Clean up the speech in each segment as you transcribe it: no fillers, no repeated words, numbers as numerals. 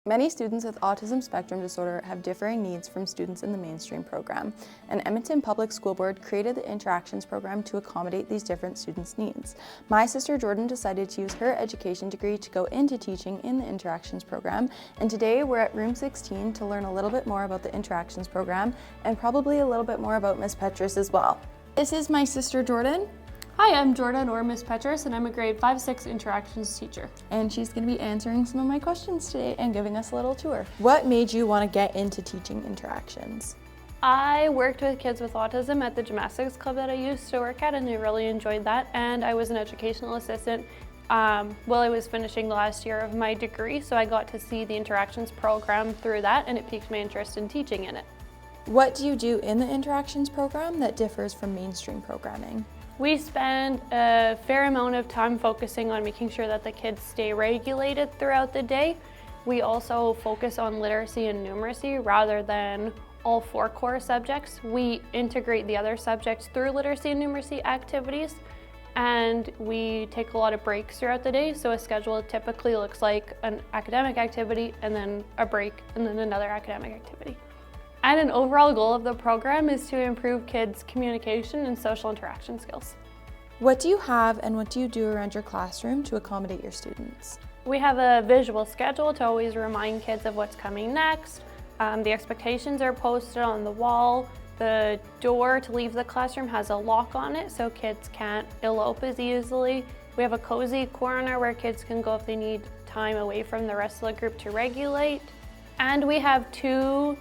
Many students with autism spectrum disorder have differing needs from students in the mainstream program, and Edmonton Public School Board created the Interactions program to accommodate these different students' needs. My sister Jordan decided to use her education degree to go into teaching in the Interactions program, and today we're at room 16 to learn a little bit more about the Interactions program and probably a little bit more about Miss Petras as well. This is my sister Jordan. Hi, I'm Jordan, or Miss Petras, and I'm a grade 5-6 interactions teacher. And she's going to be answering some of my questions today and giving us a little tour. What made you want to get into teaching interactions? I worked with kids with autism at the gymnastics club that I used to work at, and I really enjoyed that. And I was an educational assistant while I was finishing the last year of my degree, so I got to see the interactions program through that, and it piqued my interest in teaching in it. What do you do in the interactions program that differs from mainstream programming? We spend a fair amount of time focusing on making sure that the kids stay regulated throughout the day. We also focus on literacy and numeracy rather than all 4 core subjects. We integrate the other subjects through literacy and numeracy activities, and we take a lot of breaks throughout the day. So a schedule typically looks like an academic activity and then a break and then another academic activity. And an overall goal of the program is to improve kids' communication and social interaction skills. What do you have and what do you do around your classroom to accommodate your students? We have a visual schedule to always remind kids of what's coming next. The expectations are posted on the wall. The door to leave the classroom has a lock on it so kids can't elope as easily. We have a cozy corner where kids can go if they need time away from the rest of the group to regulate. And we have 2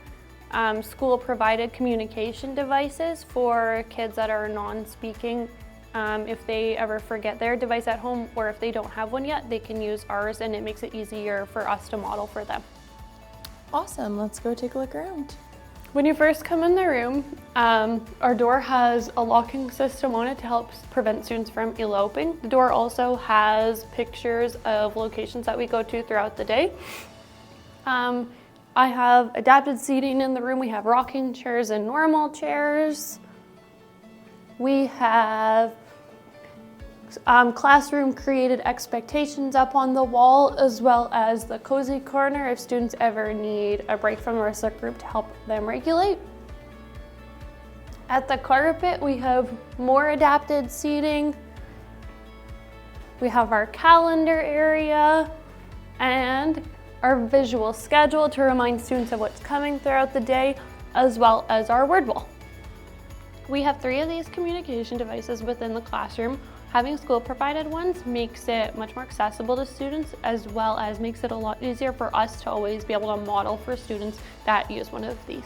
school-provided communication devices for kids that are non-speaking. If they ever forget their device at home or if they don't have one yet, they can use ours, and it makes it easier for us to model for them. Awesome, let's go take a look around. When you first come in the room, our door has a locking system on it to help prevent students from eloping. The door also has pictures of locations that we go to throughout the day. I have adapted seating in the room. We have rocking chairs and normal chairs. We have classroom created expectations up on the wall, as well as the cozy corner if students ever need a break from the rest of the group to help them regulate. At the carpet, we have more adapted seating. We have our calendar area and our visual schedule to remind students of what's coming throughout the day, as well as our word wall. We have 3 of these communication devices within the classroom. Having school-provided ones makes it much more accessible to students, as well as makes it a lot easier for us to always be able to model for students that use one of these.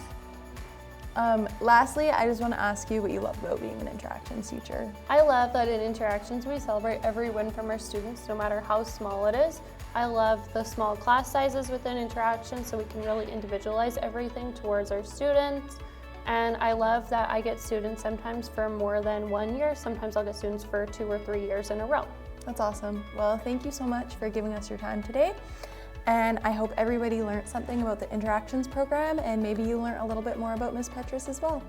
Lastly, I just want to ask you what you love about being an interactions teacher. I love that in interactions we celebrate every win from our students, no matter how small it is. I love the small class sizes within interactions so we can really individualize everything towards our students. And I love that I get students sometimes for more than 1 year. Sometimes I'll get students for 2 or 3 years in a row. That's awesome. Well, thank you so much for giving us your time today. And I hope everybody learned something about the interactions program, and maybe you learned a little bit more about Miss Petras as well.